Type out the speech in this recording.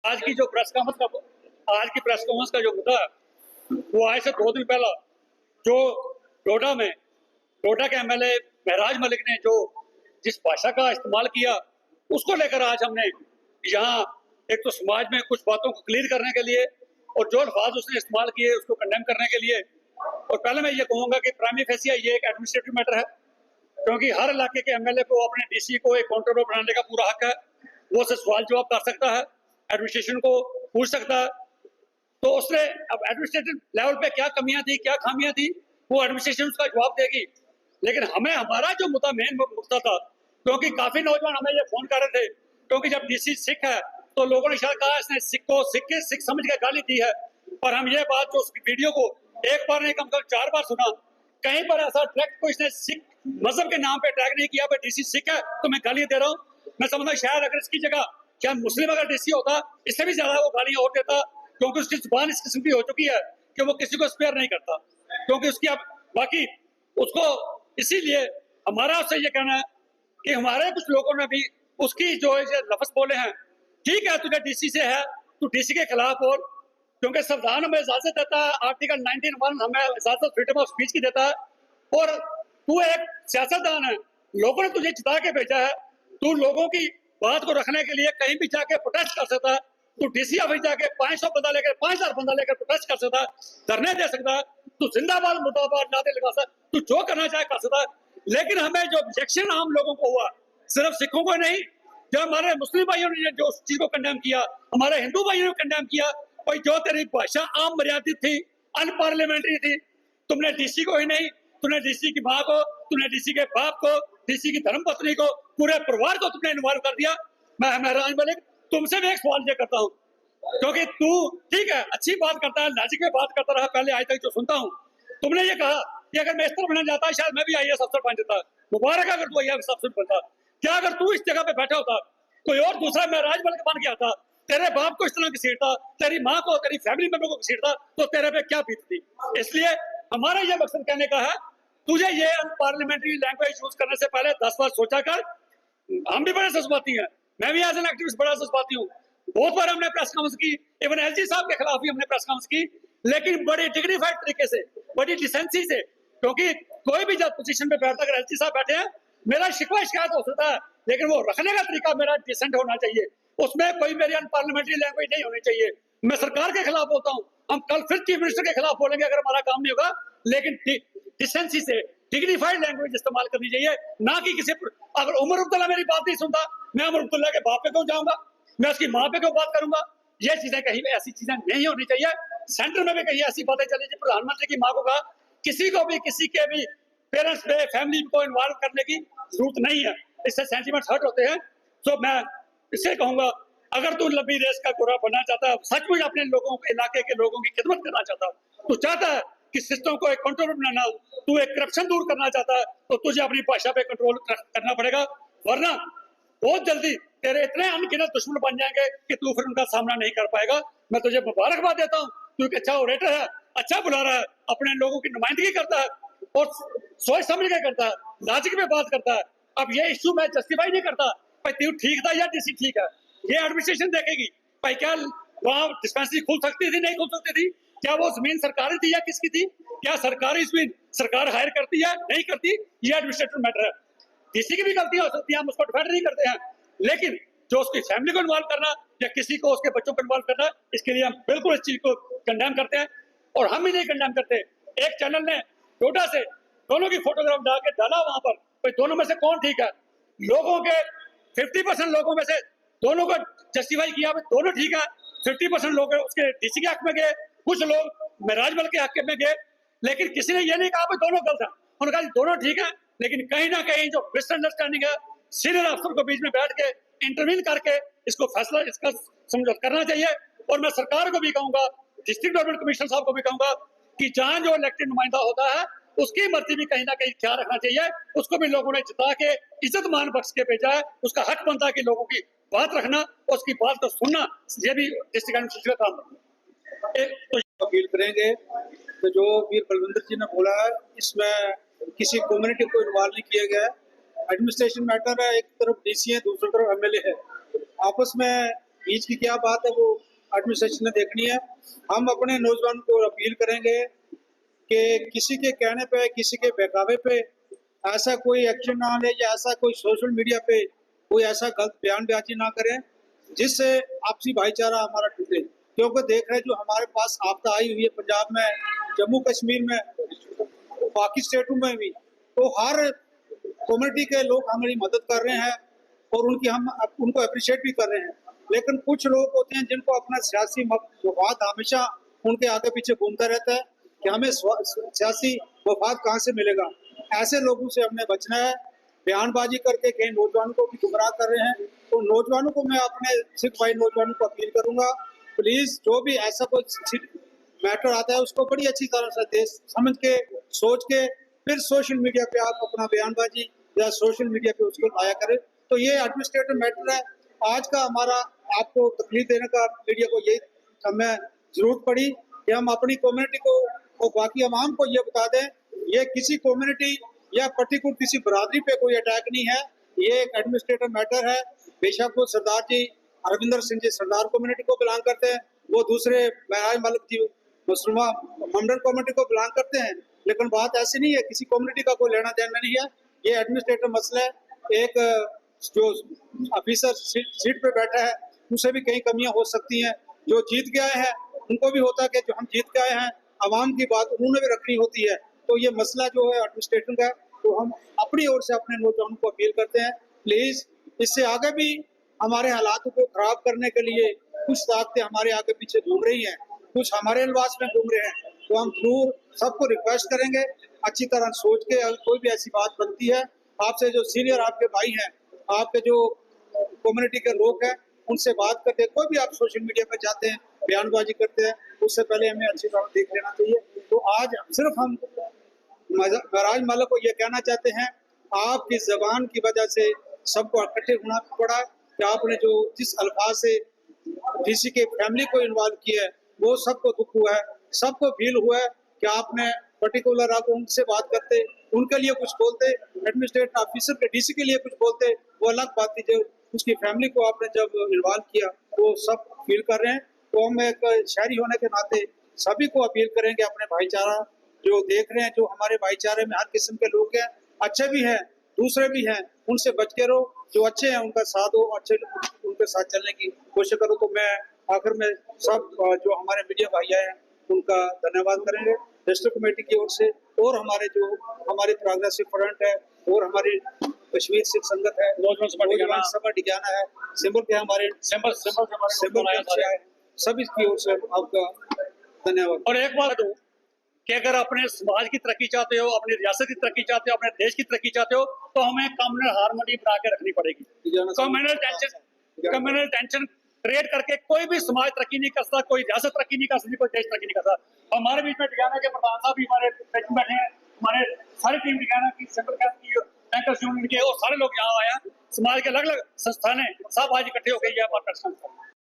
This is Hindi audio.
आज की जो प्रेस कॉन्फ्रेंस का आज की प्रेस कॉन्फ्रेंस का जो मुद्दा है वो आज से 2 दिन पहला जो डोडा के एमएलए महराज मलिक ने जो जिस भाषा का इस्तेमाल किया उसको लेकर आज हमने यहाँ एक तो समाज में कुछ बातों को क्लियर करने के लिए और जो अल्फाज उसने इस्तेमाल किए उसको कंडेम करने के लिए। और पहले मैं ये कहूँगा कि प्राइमरी फेसिया ये एक एडमिनिस्ट्रेटिव मैटर है, क्योंकि हर इलाके के एमएलए को अपने डीसी को एक काउंटर बनाने का पूरा हक है। वो उससे सवाल जवाब कर सकता है, एडमिनिस्ट्रेशन को पूछ सकता है। तो उसने अब एडमिनिस्ट्रेटिव लेवल पे क्या कमियां थी, क्या खामियां थी, वो एडमिनिस्ट्रेशन उसका जवाब देगी। लेकिन हमें हमारा जो मुद्दा मेन मुद्दा था, क्योंकि काफी नौजवान हमें ये फोन कर रहे थे, क्योंकि जब डीसी सिख है तो लोगों ने शायद कहा इसने सिख समझ के गाली दी है। पर हम ये बात जो उस वीडियो को एक बार नहीं कम से कम 4 बार सुना, कहीं पर ऐसा ट्रैक को इसने सिख मजहब के नाम पे ट्रैक नहीं किया। डीसी सिख है तो मैं गाली दे रहा हूँ। मैं समझता शायद अगर इसकी जगह क्या मुस्लिम अगर डीसी होता इससे भी ज्यादा वो गालियां और देता, क्योंकि उसकी जुबान इस किस्म की हो चुकी है कि वो किसी को स्पेयर नहीं करता, क्योंकि उसकी अब बाकी उसको। इसीलिए हमारा उससे ये कहना है कि हमारे कुछ लोगों ने भी उसकी जो लफ्ज बोले हैं, ठीक है तुझे डीसी से है, तू डीसी के खिलाफ बोल, क्योंकि संविधान हमें इजाजत देता है, आर्टिकल 19(1) हमें इजाजत फ्रीडम ऑफ स्पीच की देता है। और तू एक सियासतदान है, लोगों ने तुझे जिता के भेजा है, तू लोगों की बात को रखने के लिए कहीं भी जाके प्रोटेस्ट कर सकता है। तू डीसी ऑफिस जाके 500 बंदा लेकर 5000 बंदा लेकर प्रोटेस्ट कर सकता है, धरने दे सकता है, तू जिंदाबाद मुर्दाबाद नारे लगा सकता, तू जो करना चाहे कर सकता है। लेकिन हमें जो ऑब्जेक्शन आम लोगों को हुआ, सिर्फ सिखों को नहीं, जो हमारे मुस्लिम भाइयों ने जो उस चीज को कंडेम किया, हमारे हिंदू भाइयों ने कंडेम किया, भाई जो तेरी भाषा आम मर्यादित थी, अनपार्लियामेंट्री थी, तुमने डीसी को ही नहीं, तुमने डीसी की माँ को, तुमने डीसी के बाप को, डीसी की धर्मपत्नी को, पूरे परिवार को तुमने इन्वॉल्व कर दिया। मैं महराज मलिक तुमसे भी एक सवाल ये करता हूँ, क्योंकि तू ठीक है अच्छी बात करता है, लॉजिक में बात करता रहा पहले आज तक जो सुनता हूँ। तुमने ये कहा कि अगर मैं इस तरह बनना चाहता शायद मैं भी आईएएस अफसर बन जाता, मुबारक अगर तू आईएएस अफसर बनता। क्या अगर तू इस जगह पे बैठा होता, कोई और दूसरा महराज मलिक बन गया था, तेरे बाप को इस तरह घसीटता, तेरी माँ को, तेरी फैमिली मेंबर को घसीटता, तो तेरे पे क्या बीतती। इसलिए हमारा यह मकसद कहने का है, तुझे ये अनपार्लियामेंट्री लैंग्वेज यूज करने से पहले 10 बार सोचा कर। हम भी बड़े जज्बाती हैं, मैं भी एज एन एक्टिविस्ट बड़ा जज्बाती हूँ। बहुत बार हमने प्रेस कॉन्फ्रेंस की, इवन एलजी साहब के खिलाफ भी हमने प्रेस कॉन्फ्रेंस की, लेकिन बड़ी डिग्निफाइड तरीके से, बड़ी डिसेंसी से, क्योंकि कोई भी जब पोजीशन पे बैठता, अगर एलजी साहब बैठे हैं, मेरा शिकवा शिकायत हो सकता है, लेकिन वो रखने का तरीका मेरा डिसेंट होना चाहिए, उसमें कोई मेरी अनपार्लियामेंट्री लैंग्वेज नहीं होनी चाहिए। मैं सरकार के खिलाफ बोलता हूँ, हम कल फिर चीफ मिनिस्टर के खिलाफ बोलेंगे अगर हमारा काम नहीं होगा, लेकिन डिसेंसी से डिग्निफाइड लैंग्वेज इस्तेमाल करनी चाहिए, ना कि किसी। अगर उमर अब्दुल्ला मेरी बात नहीं सुनता, मैं उमर अब्दुल्ला के बाप पे क्यों जाऊंगा, मैं उसकी माँ पे क्यों बात करूंगा। ये चीजें कहीं भी ऐसी चीजें नहीं होनी चाहिए। सेंटर में भी कहीं ऐसी बातें चली थी, प्रधानमंत्री की माँ को कहा किसी को भी किसी के भी पेरेंट्स पे फैमिली को इन्वॉल्व करने की जरूरत नहीं है, इससे सेंटिमेंट हर्ट होते हैं। तो मैं इससे कहूंगा, अगर तू लंबी रेस का गोरा बनना चाहता है, सचमुच अपने लोगों के इलाके के लोगों की खिदमत करना चाहता है, तू चाहता है कि सिस्टम को एक कंट्रोल बनाना, तू एक करप्शन दूर करना चाहता है, तो तुझे अपनी भाषा पे कंट्रोल करना पड़ेगा, वरना बहुत जल्दी तेरे इतने अनगिनत दुश्मन बन जाएंगे कि तू फिर उनका सामना नहीं कर पाएगा। मैं तुझे मुबारकबाद देता हूँ, तू एक अच्छा ऑरेटर है, अच्छा बुला रहा है, अपने लोगों की नुमाइंदगी करता है और सोच समझ के करता है, लॉजिक में बात करता है। अब ये इश्यू मैं जस्टिफाई नहीं करता भाई तू ठीक था या डीसी ठीक है, ये एडमिनिस्ट्रेशन देखेगी भाई क्या वहाँ डिस्पेंसरी खुल सकती थी, नहीं खुल सकती थी, क्या वो जमीन सरकारी थी या किसकी थी, क्या सरकारी जमीन सरकार हायर करती है नहीं करती, ये एडमिनिस्ट्रेटिव मैटर है। किसी की भी गलती हो सकती है, हम उसको डिफेंड नहीं करते हैं, लेकिन जो उसकी फैमिली को इन्वॉल्व करना या किसी को उसके बच्चों को इन्वॉल्व करना, इसके लिए हम बिल्कुल इस चीज को कंडेम करते हैं। और हम ही नहीं कंडेम करते, एक चैनल ने डोडा से दोनों की फोटोग्राफ डाला वहां पर, भाई दोनों में से कौन ठीक है, लोगों के 50% लोगों में से दोनों को जस्टिफाई किया, दोनों ठीक है, 50% लोग उसके डीसी के हक में गए, कुछ लोग महराज मलिक के हक में गए, लेकिन किसी ने ये नहीं कहा दोनों गलत है, उन्होंने कहा दोनों ठीक है। लेकिन कहीं ना कहीं जो मिसअंडरस्टैंडिंग है, सीनियर अफसर को बीच में बैठ के इंटरवीन करके इसको फैसला इसका समझौता करना चाहिए। और मैं सरकार को भी कहूंगा, डिस्ट्रिक्ट डेवलपमेंट कमिश्नर साहब को भी कहूंगा कि जहां जो इलेक्टेड नुमाइंदा होता है उसकी मर्जी भी कहीं ना कहीं ख्याल रखना चाहिए, उसको भी लोगों ने जिता के इज्जत मान बख्श के भेजा है, उसका हक बनता है कि लोगों की बात रखना और उसकी बात को सुनना, ये भी डिस्ट्रिक्ट एडमिनिस्ट्रेशन का काम है। तो अपील करेंगे तो जो वीर बलविंदर जी ने बोला है, इसमें किसी कम्युनिटी को इन्वॉल्व नहीं किया गया है, एडमिनिस्ट्रेशन मैटर है, एक तरफ डीसी है दूसरी तरफ एमएलए है, आपस में बीच की क्या बात है वो एडमिनिस्ट्रेशन ने देखनी है। हम अपने नौजवानों को अपील करेंगे कि किसी के कहने पे, किसी के बहकावे पे ऐसा कोई एक्शन ना ले या ऐसा कोई सोशल मीडिया पे कोई ऐसा गलत बयानबाजी ना करें जिससे आपसी भाईचारा हमारा टूटे। क्योंकि देख रहे हैं जो हमारे पास आपदा आई हुई है पंजाब में, जम्मू कश्मीर में, बाकी स्टेटों में भी, तो हर कम्युनिटी के लोग हमारी मदद कर रहे हैं और उनको अप्रिशिएट भी कर रहे हैं। लेकिन कुछ लोग होते हैं जिनको अपना सियासी मफाद हमेशा उनके आगे पीछे घूमता रहता है कि हमें सियासी मफाद कहाँ से मिलेगा। ऐसे लोगों से हमने बचना है। बयानबाजी करके कई नौजवानों को भी गुमराह कर रहे हैं। तो नौजवानों को, मैं अपने सिख भाई नौजवानों को अपील करूंगा, प्लीज जो भी ऐसा कोई मैटर आता है उसको बड़ी अच्छी तरह से देख समझ के, सोच के फिर सोशल मीडिया पे आप अपना बयानबाजी या सोशल मीडिया पे उसको लाया करें। तो ये एडमिनिस्ट्रेटिव मैटर है। आज का हमारा आपको तकलीफ देने का मीडिया को यही हमें जरूरत पड़ी कि हम अपनी कम्युनिटी को और बाकी आवाम को ये बता दें, ये किसी कम्युनिटी या पर्टिकुलर किसी बरादरी पे कोई अटैक नहीं है, ये एक एडमिनिस्ट्रेटिव मैटर है। बेशक वो सरदार जी हरविंदर सिंह जी सरदार कम्युनिटी को बिलोंग करते हैं, वो दूसरे महराज मलिक जी मुसलमान मंडल कम्युनिटी को बिलोंग करते हैं, लेकिन बात ऐसी नहीं है, किसी कम्युनिटी का कोई लेना देना नहीं है। ये एडमिनिस्ट्रेटिव मसला है। एक जो ऑफिसर सीट पे बैठा है उसे भी कई कमियां हो सकती हैं। जो जीत के आए हैं उनको भी होता है कि जो हम जीत के आए हैं आवाम की बात उन्होंने भी रखनी होती है। तो ये मसला जो है एडमिनिस्ट्रेशन का, तो हम अपनी ओर से अपने नौजवानों को अपील करते हैं, प्लीज इससे आगे भी हमारे हालातों को खराब करने के लिए कुछ ताकतें हमारे आगे पीछे घूम रही हैं, कुछ हमारे लिबास में घूम रहे हैं। तो हम जरूर सबको रिक्वेस्ट करेंगे अच्छी तरह सोच के, अगर कोई भी ऐसी बात बनती है आपसे, जो सीनियर आपके भाई हैं, आपके जो कम्युनिटी के लोग हैं, उनसे बात करते हैं। कोई भी आप सोशल मीडिया पर जाते हैं बयानबाजी करते हैं, उससे पहले हमें अच्छी तरह देख लेना चाहिए। तो आज सिर्फ हम महराज मलिक को ये कहना चाहते हैं, आपकी जबान की वजह से सबको इकट्ठे होना पड़ा कि आपने जो जिस अल्फाज से डीसी के फैमिली को इन्वॉल्व किया है वो सबको दुख हुआ है, सबको फील हुआ है कि आपने पर्टिकुलर आप उनसे बात करते, उनके लिए कुछ बोलते, एडमिनिस्ट्रेटिव ऑफिसर के डीसी के लिए कुछ बोलते, वो अलग बात थी। जो उसकी फैमिली को आपने जब इन्वॉल्व किया वो सब फील कर रहे हैं। तो हम एक शहरी होने के नाते सभी को अपील करेंगे, अपने भाईचारा जो देख रहे हैं, जो हमारे भाईचारे में हर किस्म के लोग हैं, अच्छे भी हैं दूसरे भी हैं, उनसे बच के रहो। जो अच्छे हैं उनका साथ दो, अच्छे उनके साथ चलने की कोशिश करो। तो मैं आखिर में सब जो हमारे मीडिया भाई हैं उनका धन्यवाद करेंगे डिस्ट्रिक्ट कमेटी की ओर से, और हमारे प्रोग्रेसिव फ्रंट है, और हमारी कश्मीर सिख संगत है, नौजवान सभा डिगाना है, सिंबल के हमारे सभी की ओर से आपका धन्यवाद। और एक बात दो कि अगर अपने समाज की तरक्की चाहते हो, अपनी रियासत की तरक्की चाहते हो, अपने देश की तरक्की चाहते हो, तो हमें कम्युनल हार्मनी बना के रखनी पड़ेगी। कम्युनल टेंशन क्रिएट करके कोई भी समाज तरक्की नहीं कर सकता, कोई रियासत तरक्की नहीं कर सकती, कोई देश तरक्की नहीं कर सकता। हमारे बीच में डिगाना के प्रधान साहब भी हमारे बैठे हैं, हमारे सारी टीम डिगाना की, सेंट्रल कैंप की, बैंकर्स यूनियन के, और सारे लोग यहाँ आए हैं। समाज के अलग अलग संस्थानें सब आज इकट्ठे हो गई है।